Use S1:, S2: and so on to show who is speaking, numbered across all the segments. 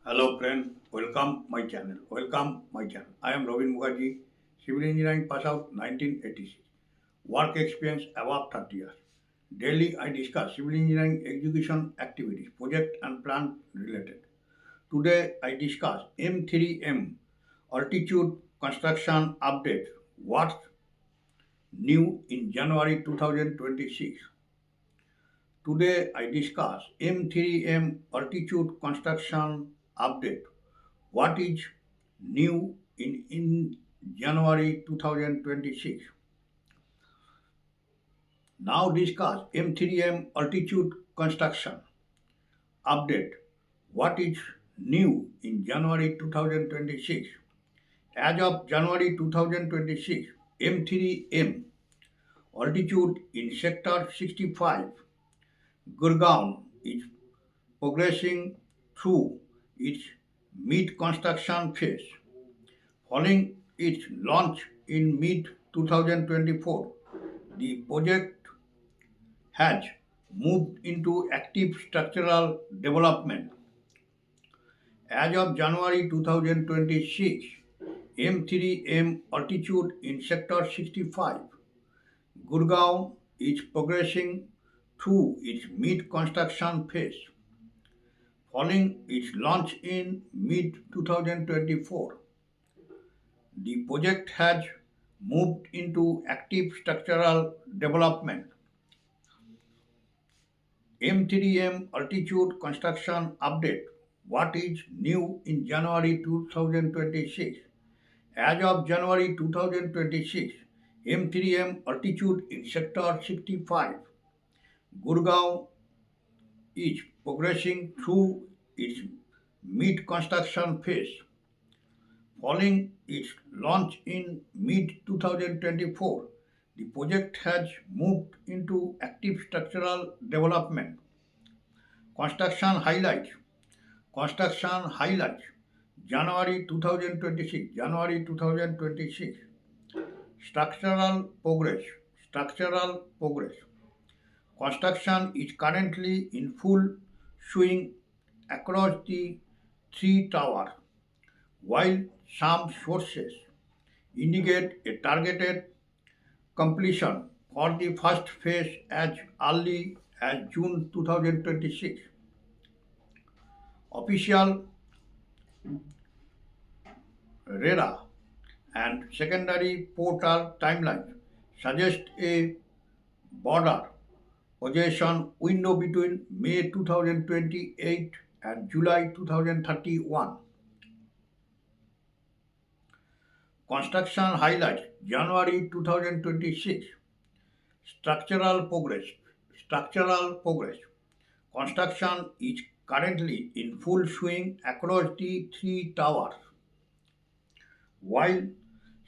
S1: Hello friend, welcome my channel. Welcome my channel. I am Robin Mukherjee, civil engineering pass out 1986. Work experience above 30 years. Daily I discuss civil engineering execution activities, project and plan related. Today I discuss M3M Altitude Construction Update. What's new in January 2026? Today I discuss M3M Altitude Construction Update. What is new in January 2026? Now discuss M3M Altitude Construction Update. What is new in January 2026? As of January 2026, M3M altitude in Sector 65 Gurugram is progressing through its mid-construction phase. Following its launch in mid-2024, the project has moved into active structural development. As of January 2026, M3M altitude in Sector 65 Gurgaon is progressing through its mid-construction phase. Following its launch in mid-2024, the project has moved into active structural development. M3M Altitude Construction Update. What is new in January 2026? As of January 2026, M3M Altitude in Sector 65 Gurgaon is progressing through its mid-construction phase. Following its launch in mid-2024, the project has moved into active structural development. Construction highlights. Construction highlights. January 2026. Structural progress. Structural progress. Construction is currently in full swing across the three towers, while some sources indicate a targeted completion for the first phase as early as June 2026. Official RERA and secondary portal timelines suggest a border possession window between May 2028 and July 2031. Construction highlights January 2026. Structural progress. Structural progress. Construction is currently in full swing across the three towers, while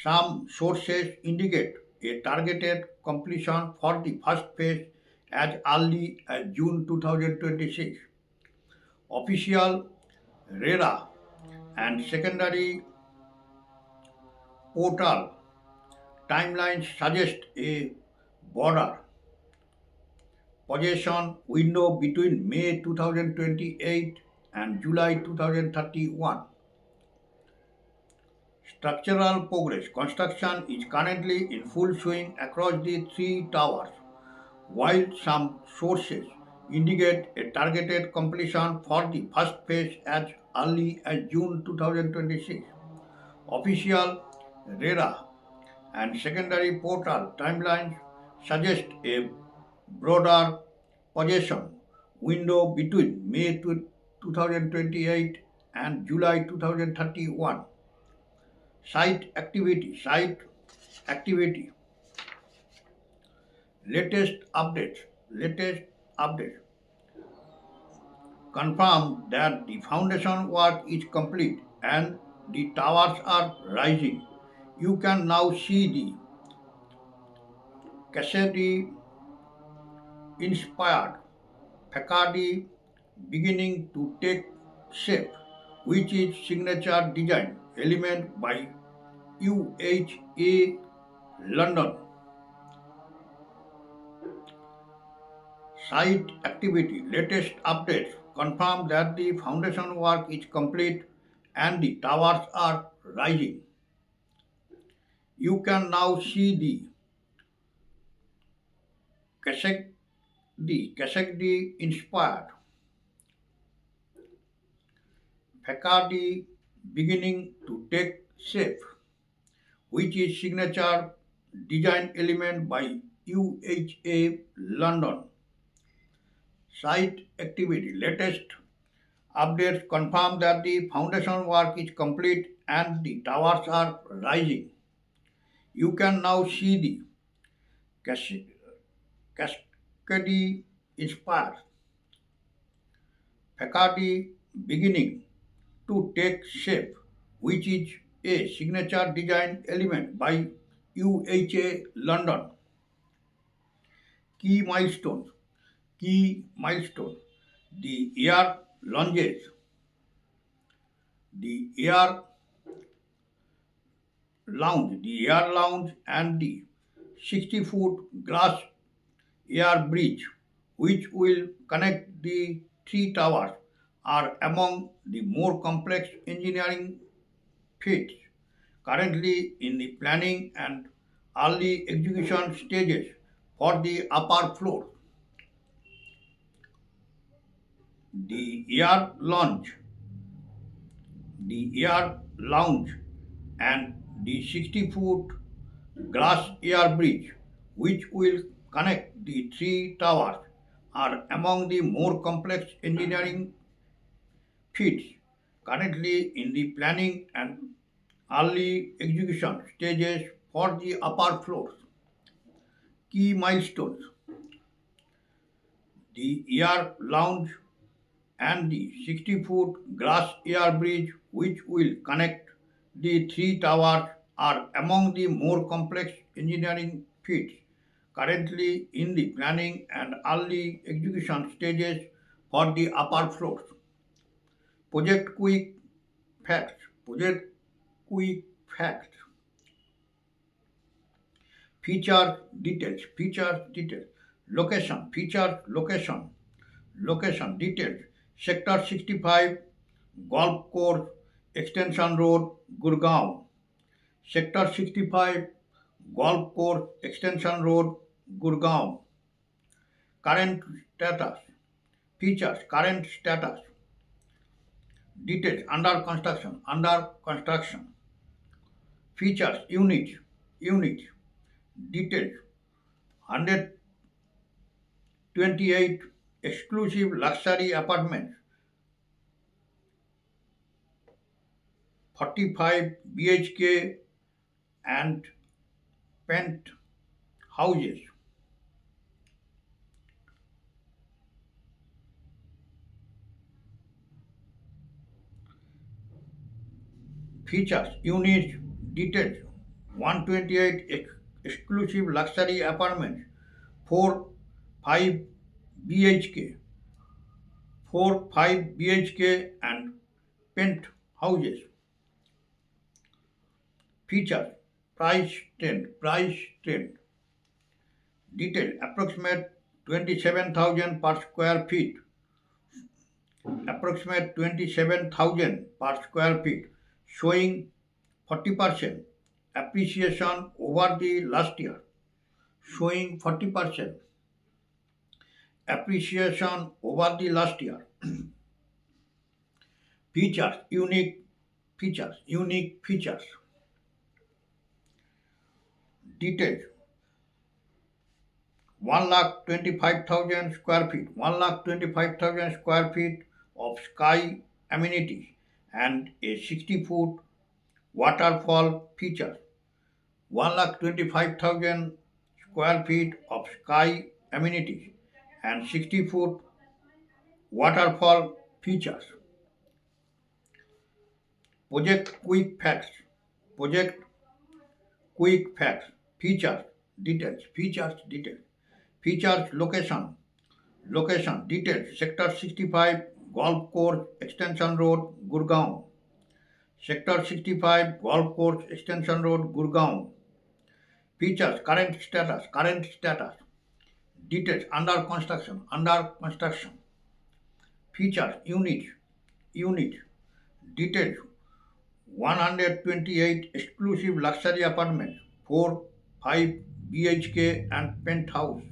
S1: some sources indicate a targeted completion for the first phase as early as June 2026. Official RERA and secondary portal timelines suggest a border possession window between May 2028 and July 2031. Structural progress. Construction is currently in full swing across the three towers, while some sources indicate a targeted completion for the first phase as early as June 2026. Official RERA and secondary portal timelines suggest a broader possession window between May 2028 and July 2031. Site activity. Latest updates confirm that the foundation work is complete and the towers are rising. You can now see the Cassidy inspired facade beginning to take shape, which is signature design element by UHA London. Site activity, latest updates confirm that the foundation work is complete and the towers are rising. You can now see the inspired facade beginning to take shape, which is signature design element by UHA London. Site activity. Latest updates confirm that the foundation work is complete and the towers are rising. You can now see the cas- cascade inspired facade beginning to take shape, which is a signature design element by UHA London. Key milestones. Key milestone. The air lunges. The air lounge and the 60-foot glass air bridge, which will connect the three towers, are among the more complex engineering feats currently in the planning and early execution stages for the upper floor. The air lounge and the 60-foot glass air bridge, which will connect the three towers, are among the more complex engineering feats currently in the planning and early execution stages for the upper floors. Key milestones. The air lounge and the 60-foot glass air bridge, which will connect the three towers, are among the more complex engineering feats currently in the planning and early execution stages for the upper floors. Project quick facts. Project quick facts. Features details. Location. Features location. Location details. Sector 65, Golf Course, Extension Road, Gurgaon. Sector 65, Golf Course, Extension Road, Gurgaon. Current status. Features. Current status. Details. Under construction. Under construction. Features. Unit. Details. 128 exclusive luxury apartments, 45 BHK and penthouses. Features, units, details. 128 exclusive luxury apartments, 4 5 BHK, 4 5 BHK and penthouses. Features, price trend. Detail, approximate 27,000 per square feet, approximate 27,000 per square feet, showing 40% appreciation over the last year, showing 40% appreciation over the last year. Features, unique features. Details, 1,25,000 square feet, 1,25,000 square feet of sky amenities and a 60-foot waterfall feature. 1,25,000 square feet of sky amenities and 60-foot waterfall features. Project quick facts. Project quick facts. Features details. Features location details. Sector 65 Golf Course Extension Road, Gurgaon. Sector 65 Golf Course Extension Road, Gurgaon. Features current status. Details under construction. Features, unit, details, 128 exclusive luxury apartments, 4, 5 BHK and penthouse.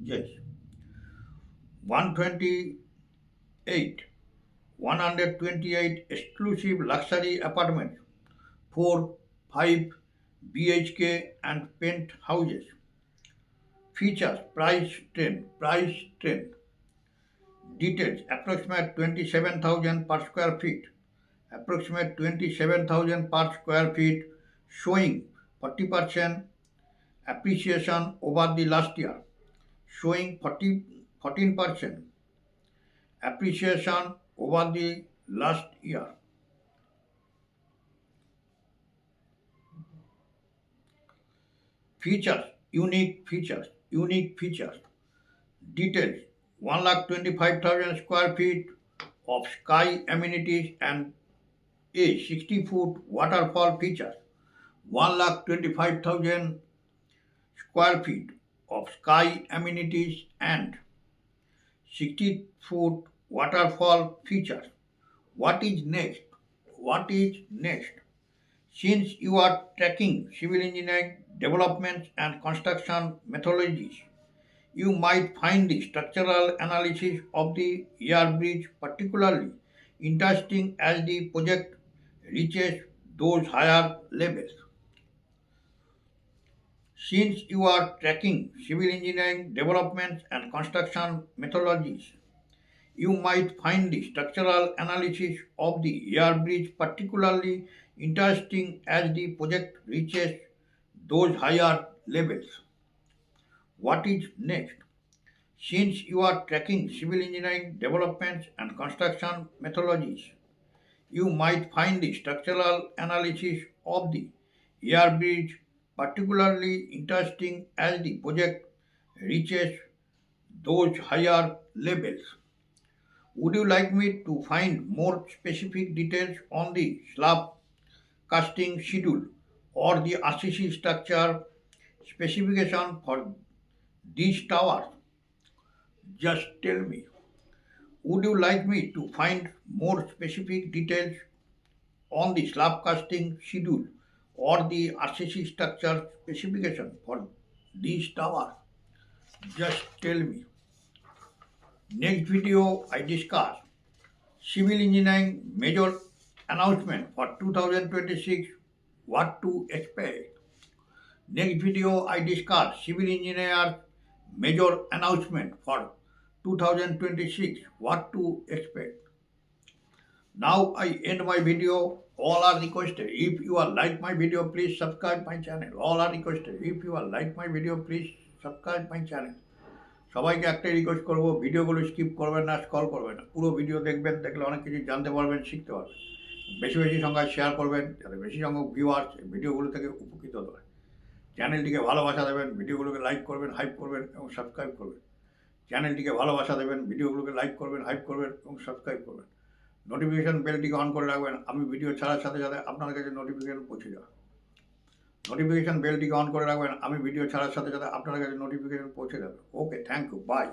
S1: Yes. 128, 128 exclusive luxury apartments, 4, 5 BHK and penthouses. Features, price trend. Details, approximate 27,000 per square feet. Approximate 27,000 per square feet, showing 40% appreciation over the last year. Showing 14% appreciation over the last year. Features, unique features. Details, 1,25,000 square feet of sky amenities and a 60-foot waterfall features. 1,25,000 square feet of sky amenities and 60-foot waterfall features. What is next? Since you are tracking civil engineering developments and construction methodologies, you might find the structural analysis of the air bridge particularly interesting as the project reaches those higher levels. Since you are tracking civil engineering developments and construction methodologies, you might find the structural analysis of the air bridge particularly interesting as the project reaches those higher levels. What is next? Since you are tracking civil engineering developments and construction methodologies, you might find the structural analysis of the air bridge particularly interesting as the project reaches those higher levels. Would you like me to find more specific details on the slab casting schedule or the RCC structure specification for these towers? Just tell me. Would you like me to find more specific details on the slab casting schedule or the RCC structure specification for these towers? Just tell me. Next video I discuss civil engineering major announcement for 2026, what to expect. Next video I discuss civil engineer major announcement for 2026, what to expect. Now I end my video. All are requested. If you are like my video, please subscribe my channel. All are requested. If you are like my video, please subscribe my channel. সবাইকে একটাই request করবো, ভিডিওগুলো skip করবেন না, scroll করবেন না, পুরো video দেখবেন, দেখলে অনেক কিছু জানতে পারবেন, শিখতে পারবেন। বেশি বেশি সংখ্যায় শেয়ার করবেন যাতে বেশি সংখ্যক ভিউয়ার্স ভিডিওগুলো থেকে উপকৃত হতে পারে। চ্যানেলটিকে ভালোবাসা দেবেন, ভিডিওগুলোকে লাইক করবেন, হাইপ করবেন এবং সাবস্ক্রাইব করবেন। চ্যানেলটিকে ভালোবাসা দেবেন, ভিডিওগুলোকে লাইক করবেন, হাইপ করবেন এবং সাবস্ক্রাইব করবেন। নোটিফিকেশন বেলটিকে অন করে রাখবেন, আমি ভিডিও ছাড়ার সাথে সাথে আপনার কাছে নোটিফিকেশন পৌঁছে যাবে। নোটিফিকেশন বেলটিকে অন করে রাখবেন, আমি ভিডিও ছাড়ার সাথে সাথে আপনার কাছে নোটিফিকেশন পৌঁছে যাবে। ওকে, থ্যাংক ইউ, বাই।